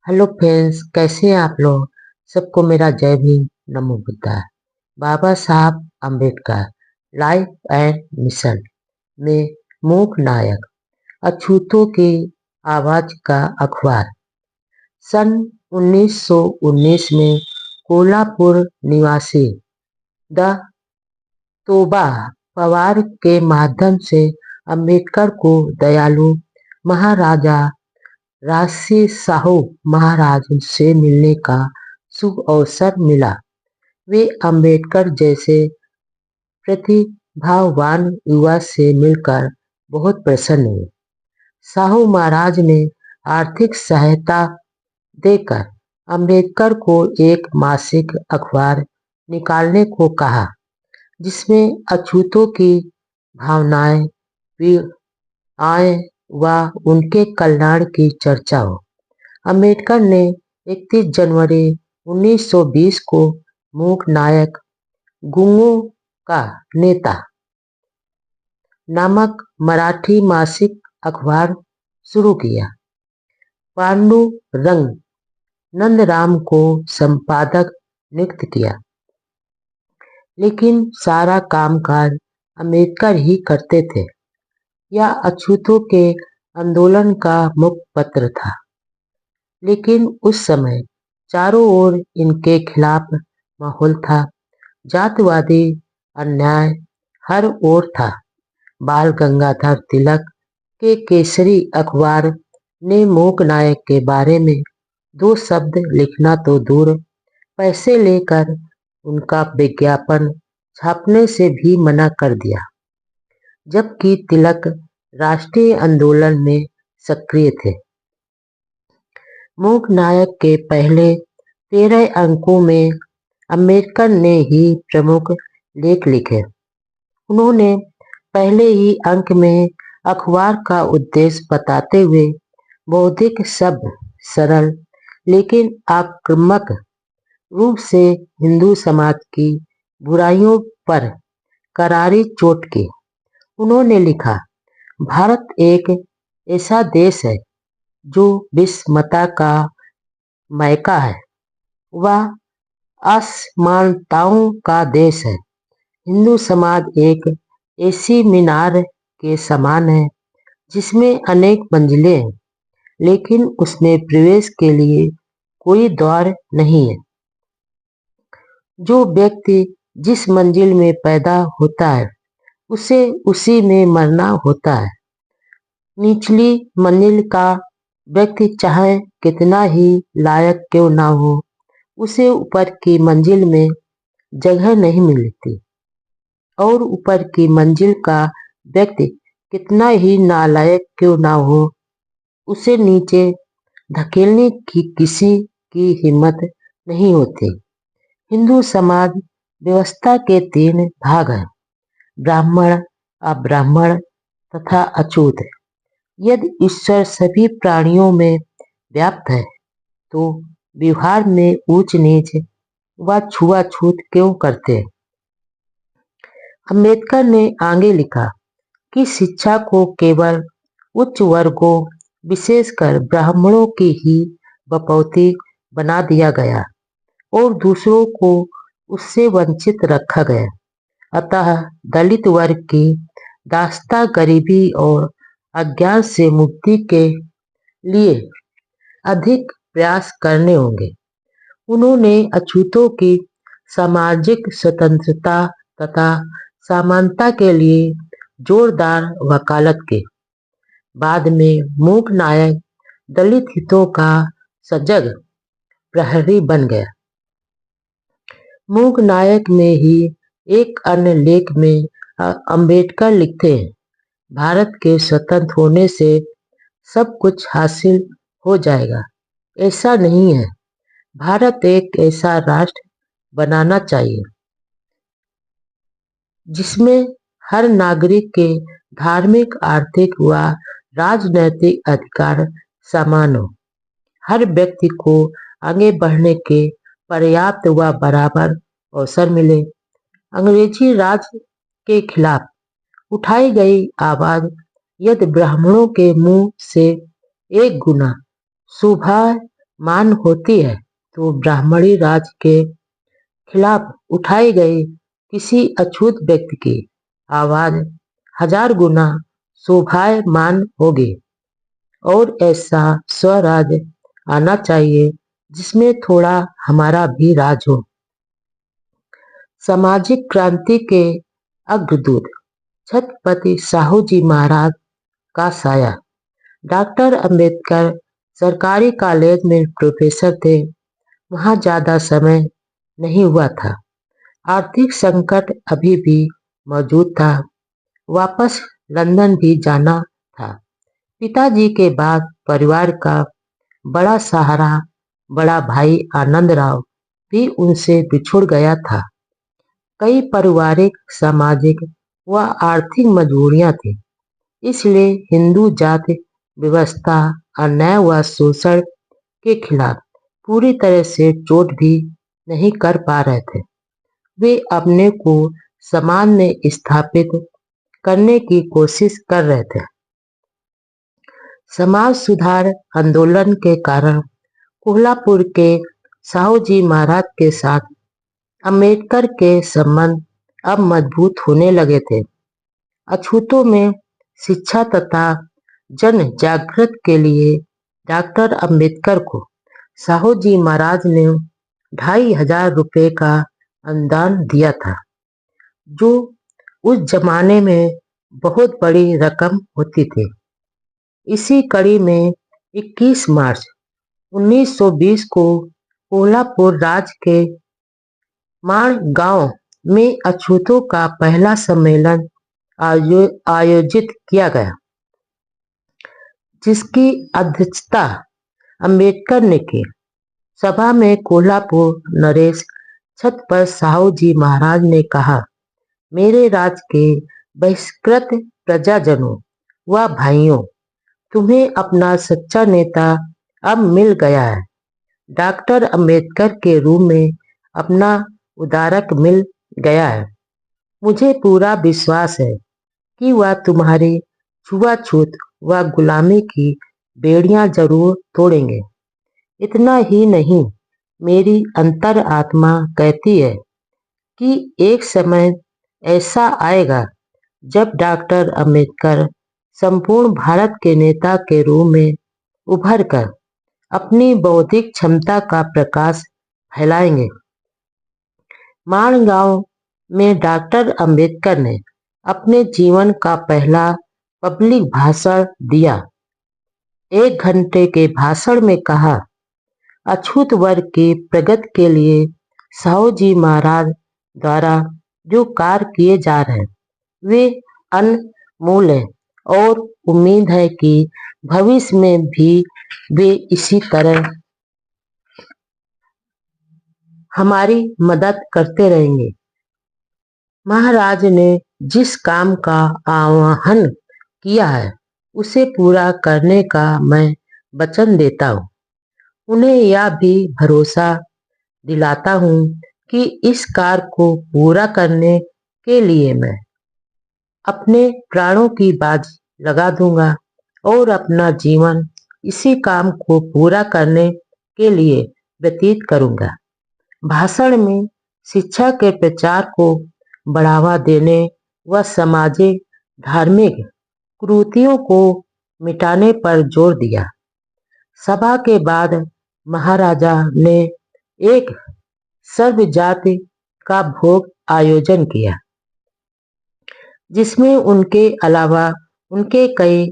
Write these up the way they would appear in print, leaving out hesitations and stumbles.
Hello friends, कैसे हैं आप लोग। सबको मेरा जय भीम, नमो बुद्धाय। बाबा Saheb Ambedkar life and mission में मूक नायक, अछूतों की आवाज का अखबार। सन 1919 में कोल्हापुर निवासी द तोबा पवार के माध्यम से अम्बेडकर को दयालु महाराजा राजसी साहू महाराज से मिलने का शुभ अवसर मिला। वे अम्बेडकर जैसे प्रतिभावान युवा से मिलकर बहुत प्रसन्न हुए। साहू महाराज ने आर्थिक सहायता देकर अम्बेडकर को एक मासिक अखबार निकालने को कहा, जिसमें अछूतों की भावनाएं, पीड़ाएं व उनके कल्याण की चर्चा हो। अम्बेडकर ने 31 जनवरी 1920 को मूक नायक गूंगों का नेता नामक मराठी मासिक अखबार शुरू किया। पांडुरंग नंदराम को संपादक नियुक्त किया, लेकिन सारा कामकाज अम्बेडकर ही करते थे। यह अछूतों के आंदोलन का मुखपत्र था, लेकिन उस समय चारों ओर इनके खिलाफ माहौल था। जातिवादी अन्याय हर ओर था। बाल गंगाधर तिलक के केसरी अखबार ने मूक नायक के बारे में 2 शब्द लिखना तो दूर, पैसे लेकर उनका विज्ञापन छापने से भी मना कर दिया, जबकि तिलक राष्ट्रीय आंदोलन में सक्रिय थे। मूक नायक के पहले 13 अंकों में अम्बेडकर ने ही प्रमुख लेख लिखे। उन्होंने पहले ही अंक में अखबार का उद्देश्य बताते हुए बौद्धिक शब्द सरल लेकिन आक्रामक रूप से हिंदू समाज की बुराइयों पर करारी चोट की। उन्होंने लिखा, भारत एक ऐसा देश है जो विषमता का मैका है, वह असमानताओं का देश है। हिंदू समाज एक ऐसी मीनार के समान है जिसमें अनेक मंजिलें हैं, लेकिन उसमें प्रवेश के लिए कोई द्वार नहीं है। जो व्यक्ति जिस मंजिल में पैदा होता है, उसे उसी में मरना होता है। निचली मंजिल का व्यक्ति चाहे कितना ही लायक क्यों ना हो, उसे ऊपर की मंजिल में जगह नहीं मिलती, और ऊपर की मंजिल का व्यक्ति कितना ही नालायक क्यों ना हो, उसे नीचे धकेलने की किसी की हिम्मत नहीं होती। हिंदू समाज व्यवस्था के 3 भाग हैं, ब्राह्मण, अब्राह्मण तथा अछूत। यदि ईश्वर सभी प्राणियों में व्याप्त है, तो व्यवहार में ऊंच नीच व छुआछूत क्यों करते हैं। अम्बेडकर ने आगे लिखा कि शिक्षा को केवल उच्च वर्गों, विशेषकर ब्राह्मणों की ही बपौती बना दिया गया और दूसरों को उससे वंचित रखा गया। अतः दलित वर्ग की दास्ता गरीबी और अज्ञान से मुक्ति के लिए अधिक प्रयास करने होंगे। उन्होंने अछूतों की सामाजिक स्वतंत्रता तथा समानता के लिए जोरदार वकालत की। बाद में मूक नायक दलित हितों का सजग प्रहरी बन गया। मूक नायक में ही एक अन्य लेख में अम्बेडकर लिखते हैं, भारत के स्वतंत्र होने से सब कुछ हासिल हो जाएगा, ऐसा नहीं है। भारत एक ऐसा राष्ट्र बनाना चाहिए जिसमें हर नागरिक के धार्मिक, आर्थिक व राजनैतिक अधिकार समान हो। हर व्यक्ति को आगे बढ़ने के पर्याप्त व बराबर अवसर मिले। अंग्रेजी राज के खिलाफ उठाई गई आवाज यदि ब्राह्मणों के मुंह से 1 गुना शोभा मान होती है तो ब्राह्मणी राज के खिलाफ उठाई गई किसी अछूत व्यक्ति की आवाज हजार गुना शोभायमान होगी। और ऐसा स्वराज आना चाहिए जिसमें थोड़ा हमारा भी राज हो। सामाजिक क्रांति के अग्रदूत छत्रपति साहू जी महाराज का साया। डॉक्टर अंबेडकर सरकारी कॉलेज में प्रोफेसर थे। वहाँ ज्यादा समय नहीं हुआ था। आर्थिक संकट अभी भी मौजूद था। वापस लंदन भी जाना था। पिताजी के बाद परिवार का बड़ा सहारा बड़ा भाई आनंदराव भी उनसे बिछुड़ गया था। कई पारिवारिक, सामाजिक व आर्थिक मजबूरियां थी। इसलिए हिंदू जाति व्यवस्था, अन्याय व शोषण के खिलाफ पूरी तरह से चोट भी नहीं कर पा रहे थे। वे अपने को समाज में स्थापित करने की कोशिश कर रहे थे। समाज सुधार आंदोलन के कारण कोल्हापुर के साहू जी महाराज के साथ अम्बेडकर के संबंध अब मजबूत होने लगे थे। अछूतों में शिक्षा तथा जन जागृत के लिए डॉक्टर अंबेडकर को साहू जी महाराज ने 2500 रुपये का अनुदान दिया था, जो उस जमाने में बहुत बड़ी रकम होती थी। इसी कड़ी में 21 मार्च 1920 को कोल्हापुर राज्य के माण गांव में अछूतों का पहला सम्मेलन आयोजित किया गया, जिसकी अध्यक्षता अंबेडकर ने की। सभा में कोल्हापुर नरेश छत्रपति साहू जी महाराज ने कहा, मेरे राज्य के बहिष्कृत प्रजाजनों व भाइयों, तुम्हें अपना सच्चा नेता अब मिल गया है। डॉक्टर अंबेडकर के रूप में अपना उद्धारक मिल गया है। मुझे पूरा विश्वास है कि वह तुम्हारी छुआछूत व गुलामी की बेड़ियां जरूर तोड़ेंगे। इतना ही नहीं, मेरी अंतर आत्मा कहती है कि एक समय ऐसा आएगा जब डॉक्टर अंबेडकर संपूर्ण भारत के नेता के रूप में उभर कर अपनी बौद्धिक क्षमता का प्रकाश फैलाएंगे। माणगांव में डॉक्टर अंबेडकर ने अपने जीवन का पहला पब्लिक भाषण दिया। 1 घंटे के भाषण में कहा, अछूत वर्ग की प्रगति के लिए साहू जी महाराज द्वारा जो कार्य किए जा रहे हैं वे अनमोल हैं और उम्मीद है कि भविष्य में भी वे इसी तरह हमारी मदद करते रहेंगे। महाराज ने जिस काम का आह्वान किया है उसे पूरा करने का मैं वचन देता हूँ। उन्हें यह भी भरोसा दिलाता हूँ कि इस कार्य को पूरा करने के लिए मैं अपने प्राणों की बाजी लगा दूंगा और अपना जीवन इसी काम को पूरा करने के लिए व्यतीत करूंगा। भाषण में शिक्षा के प्रचार को बढ़ावा देने व सामाजिक धार्मिक कुरीतियों को मिटाने पर जोर दिया। सभा के बाद महाराजा ने एक सर्वजाति का भोग आयोजन किया, जिसमें उनके अलावा उनके कई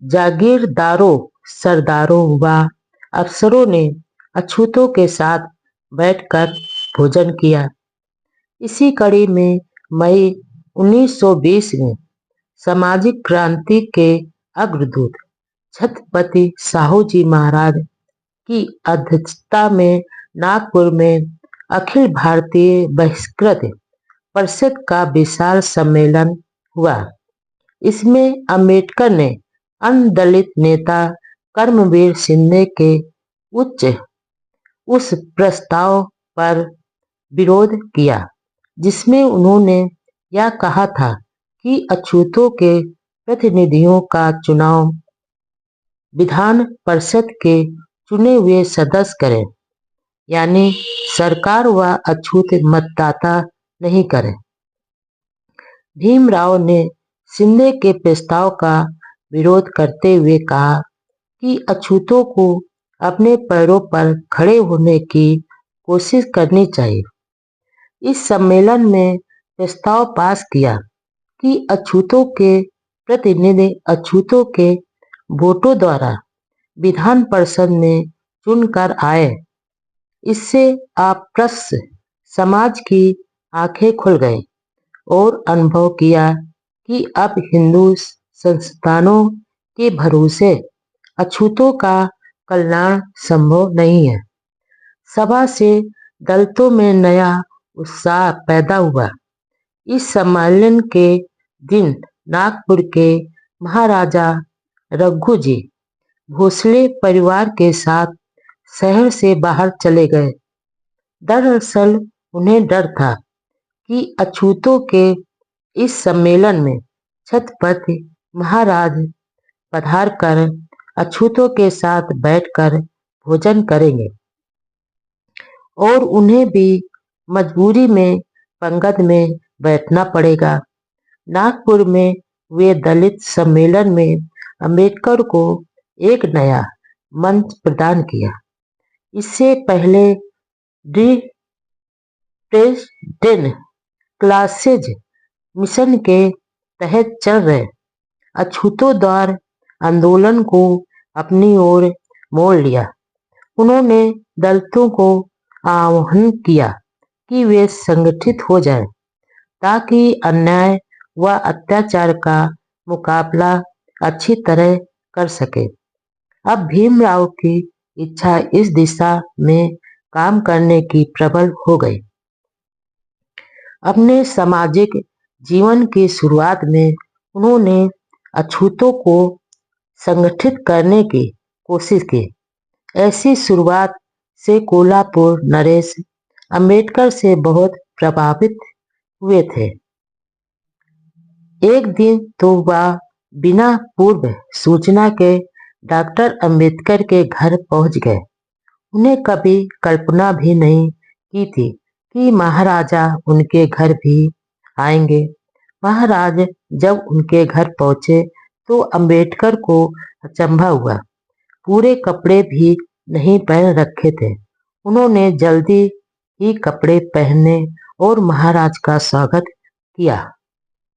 जागीरदारों, सरदारों व अफसरों ने अछूतों के साथ बैठकर भोजन किया। इसी कड़ी में मई 1920 में सामाजिक क्रांति के अग्रदूत छत्रपति साहू जी महाराज की अध्यक्षता में नागपुर में अखिल भारतीय बहिष्कृत परिषद का विशाल सम्मेलन हुआ। इसमें अंबेडकर ने अन्य दलित नेता कर्मवीर शिंदे के उस प्रस्ताव पर विरोध किया, जिसमें उन्होंने यह कहा था कि अछूतों के प्रतिनिधियों का चुनाव विधान परिषद के चुने हुए सदस्य करें, यानी सरकार व अछूत मतदाता नहीं करें। भीमराव ने शिंदे के प्रस्ताव का विरोध करते हुए कहा कि अछूतों को अपने पैरों पर खड़े होने की कोशिश करनी चाहिए। इस सम्मेलन में प्रस्ताव पास किया कि अछूतों के प्रतिनिधि अछूतों के वोटों द्वारा विधान परिषद में चुनकर आए। इससे अस्पृश्य समाज की आंखें खुल गई और अनुभव किया कि अब हिंदू संस्थानों के भरोसे अछूतों का कल्याण संभव नहीं है। सभा से दलितों में नया उत्साह पैदा हुआ। इस सम्मेलन के दिन नागपुर के महाराजा रघुजी भोसले परिवार के साथ शहर से बाहर चले गए। दरअसल उन्हें डर था कि अछूतों के इस सम्मेलन में छत्रपति महाराज पधार कर अछूतों के साथ बैठकर भोजन करेंगे और उन्हें भी मजबूरी में पंगत में बैठना पड़ेगा। नागपुर में हुए दलित सम्मेलन में अंबेडकर को एक नया मंच प्रदान किया। इससे पहले प्रेसिडेंट क्लासेज मिशन के तहत चल रहे अछूतों द्वारा आंदोलन को अपनी ओर मोड़ लिया। उन्होंने दलितों को आह्वान किया कि वे संगठित हो जाएं, ताकि अन्याय व अत्याचार का मुकाबला अच्छी तरह कर सके। अब भीमराव की इच्छा इस दिशा में काम करने की प्रबल हो गई। अपने सामाजिक जीवन की शुरुआत में उन्होंने अछूतों को संगठित करने की कोशिश की। ऐसी शुरुआत से कोल्हापुर नरेश अंबेडकर से बहुत प्रभावित हुए थे। एक दिन तो वह बिना पूर्व सूचना के डॉक्टर अंबेडकर के घर पहुंच गए। उन्हें कभी कल्पना भी नहीं की थी कि महाराजा उनके घर भी आएंगे। महाराज जब उनके घर पहुंचे तो अंबेडकर को अचंभा हुआ। पूरे कपड़े भी नहीं पहन रखे थे। उन्होंने जल्दी ही कपड़े पहने और महाराज का स्वागत किया।